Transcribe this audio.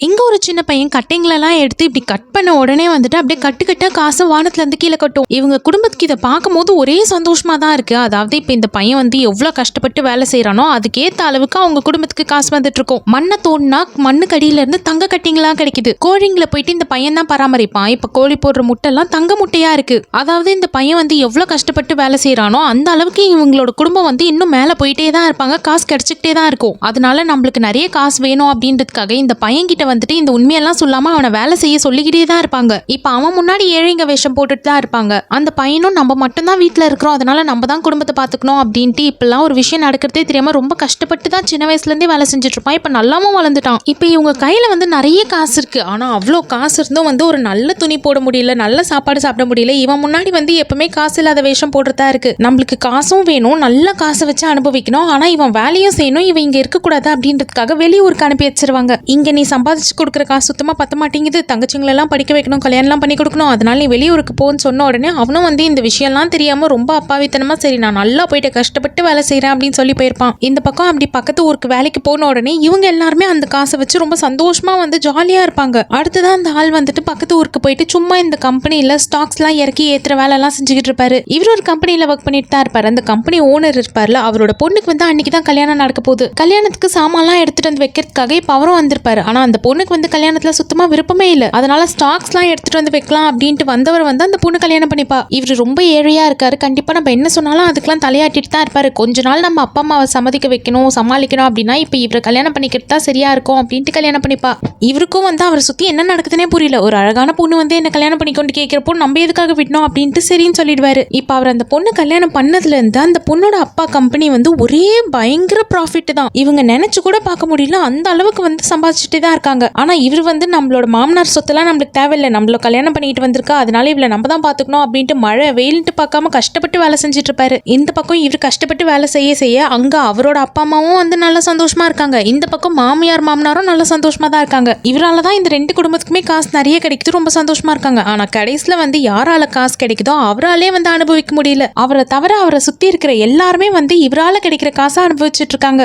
இங்க ஒரு சின்ன பையன் கட்டைங்களெல்லாம் எடுத்து இப்படி கட் பண்ண உடனே வந்துட்டு அப்படியே கட்டு காசு வானத்துல இருந்து கீழே கட்டும். இவங்க குடும்பத்துக்கு இதை பார்க்கும்போது ஒரே சந்தோஷமா தான் இருக்கு. அதாவது இப்ப இந்த பையன் வந்து எவ்வளவு கஷ்டப்பட்டு வேலை செய்யறானோ அதுக்கேத்த அளவுக்கு அவங்க குடும்பத்துக்கு காசு வந்துட்டு இருக்கும். மண்ணை தோண்டினா மண்ணுக்கு அடியில இருந்து தங்க கட்டிங்கெல்லாம் கிடைக்குது. கோழிங்களை போயிட்டு இந்த பையன் தான் பராமரிப்பான். இப்ப கோழி போடுற முட்டை எல்லாம் தங்க முட்டையா இருக்கு. அதாவது இந்த பையன் வந்து எவ்வளவு கஷ்டப்பட்டு வேலை செய்யறானோ அந்த அளவுக்கு இவங்களோட குடும்பம் வந்து இன்னும் மேல போயிட்டே தான் இருப்பாங்க. காசு கிடைச்சிக்கிட்டே தான் இருக்கும். அதனால நம்மளுக்கு நிறைய காசு வேணும் அப்படின்றதுக்காக இந்த பையன் கிட்ட வந்துட்டு இந்த உண்மையெல்லாம் சொல்லாம அவனை வேலை செய்ய சொல்லிக்கிட்டே தான் இருப்பாங்க. இப்ப அவன் முன்னாடி ஏழைங்க வேஷம் போட்டுட்டு தான் இருப்பாங்க. அந்த பையனும் நம்ம மட்டும் தான் வீட்டுல இருக்கிறோம், அதனால நம்ம தான் குடும்பத்தை பாத்துக்கணும் அப்படின்ட்டு இப்பெல்லாம் ஒரு விஷயம் நடக்கிறதே தெரியாம ரொம்ப கஷ்டப்பட்டு தான் சின்ன வயசுல இருந்தே வேலை செஞ்சுட்டு இருப்பான். இப்ப நல்லாவும் வளர்ந்துட்டான். இப்ப இவங்க கையில வந்து நிறைய காசு இருக்கு. ஆனா அவ்வளோ காசு இருந்தும் வந்து ஒரு நல்ல துணி போட முடியல, நல்ல சாப்பாடு சாப்பிட முடியல. இவன் முன்னாடி வந்து எப்பவுமே காசு இல்லாத வேஷம் போடுறதா இருக்கு. நம்மளுக்கு காசும் வேணும், நல்ல காசை வச்சு அனுபவிக்கணும். ஆனா இவன் வேலையும் செய்யணும், இவன் இங்க இருக்க கூடாது அப்படின்றதுக்காக வெளியூருக்கு அனுப்பி வச்சிருவாங்க. இங்க நீ சம்பாதிச்சு கொடுக்குற காசு சுத்தமா பத்த மாட்டேங்குது, தங்கச்சிங்களெல்லாம் படிக்க வைக்கணும், கல்யாணம்லாம் பண்ணி கொடுக்கணும், அதனால நீ வெளியூருக்கு போன்னு சொன்ன உடனே அவனும் வந்து இந்த விஷயம்லாம் தெரியாம ரொம்ப அப்பாவித்தனமா சரி நான் நல்லா போயிட்டு கஷ்டப்பட்டு வேலை செய்யறேன் அப்படின்னு சொல்லி போயிருப்பான். இந்த பக்கம் அப்படி பக்கத்து ஊருக்கு வேலைக்கு போன உடனே இவங்க எல்லாருமே அந்த காசை வச்சு ரொம்ப சந்தோஷமா வந்து ஜாலியா இருப்பாங்க. அடுத்ததான் அந்த ஆள் வந்துட்டு பக்கத்து ஊருக்கு போயிட்டு சும்மா இந்த கம்பெனில ஸ்டாக்ஸ் எல்லாம் இறக்கி ஏத்துற வேலை எல்லாம் செஞ்சுக்கிட்டு இருப்பாரு. இவர் ஒரு கம்பெனில ஒர்க் பண்ணிட்டு தான் இருப்பாரு. அந்த கம்பெனி ஓனர் இருப்பார்ல, அவரோட பொண்ணுக்கு வந்து அன்னைக்கு தான் கல்யாணம் நடக்க போகுது. கல்யாணத்துக்கு சாமான்லாம் எடுத்துட்டு வந்து வைக்கிறதுக்காக இப்ப அவரும் வந்திருப்பாரு. ஆனா அந்த பொண்ணுக்கு வந்து கல்யாணத்துல சுத்தமா விருப்பமே இல்ல. அதனால ஸ்டாக்ஸ் எல்லாம் எடுத்துட்டு வந்து வைக்கலாம் அப்படின்ட்டு வந்தவர் வந்து அந்த பொண்ணு கல்யாணம் பண்ணிப்பா. இவர் ரொம்ப ஏழையா இருக்காரு. கண்டிப்பா நம்ம என்ன சொன்னாலும் அதுக்கெல்லாம் தலையாட்டிட்டு தான் இருப்பாரு. கொஞ்ச நாள் நம்ம அப்பா அம்மாவை சம்மதிக்க வைக்கணும், சமாளிக்கணும் அப்படின்னா இப்ப இவரை கல்யாணம் பண்ணிக்கிட்டு தான் சரியா இருக்கும் அப்படின்ட்டு கல்யாணம் பண்ணிப்பா. இவருக்கும் வந்து அவரை சுத்தி என்ன நடக்குதுன்னே புரியல. ஒரு அழகான பொண்ணு வந்து என்ன கல்யாணம் பண்ணிக்கொண்டு கேட்கிறப்போ நம்ம எதுக்காக விடணும் அப்படின்ட்டு சரின்னு சொல்லிடுவாரு. இப்ப அவர் அந்த பொண்ணு கல்யாணம் பண்ணதுல இருந்து அந்த பொண்ணோட அப்பா கம்பெனி வந்து ஒரே பயங்கர ப்ராஃபிட் தான். இவங்க நினைச்சு கூட பார்க்க முடியல, அந்த அளவுக்கு வந்து சம்பாதிச்சுட்டே தான் இருக்காங்க. ஆனா இவர் வந்து நம்மளோட மாமனார் சொத்தெல்லாம் நம்மளுக்கு தேவையில்லை, நம்மள கல்யாணம் பண்ணிட்டு வந்திருக்கா, அதனால இவளை நம்ம தான் பாத்துக்கணும் அப்படின்ட்டு மழை வெயில்ட்டு பார்க்காம கஷ்டப்பட்டு வேலை செஞ்சுட்டு இருப்பாரு. இந்த பக்கம் இவர் கஷ்டப்பட்டு வேலை செய்ய அங்க அவரோட அப்பா அம்மாவும் வந்து நல்லா சந்தோஷமா இருக்காங்க. இந்த பக்கம் மாமியார் மாமனாரும் நல்லா சந்தோஷமா தான் இருக்காங்க. இவரால தான் இந்த ரெண்டு குடும்பத்துக்குமே காசு நிறைய கிடைக்குது, ரொம்ப சந்தோஷமா இருக்காங்க. ஆனா கடைசியில வந்து யாரால காசு கிடைக்குதோ அவராலே வந்து அனுபவிக்க முடியல. அவரை தவிர அவரை சுத்தி இருக்கிற எல்லாருமே வந்து இவரால கிடைக்கிற காசை அனுபவிச்சுட்டு இருக்காங்க.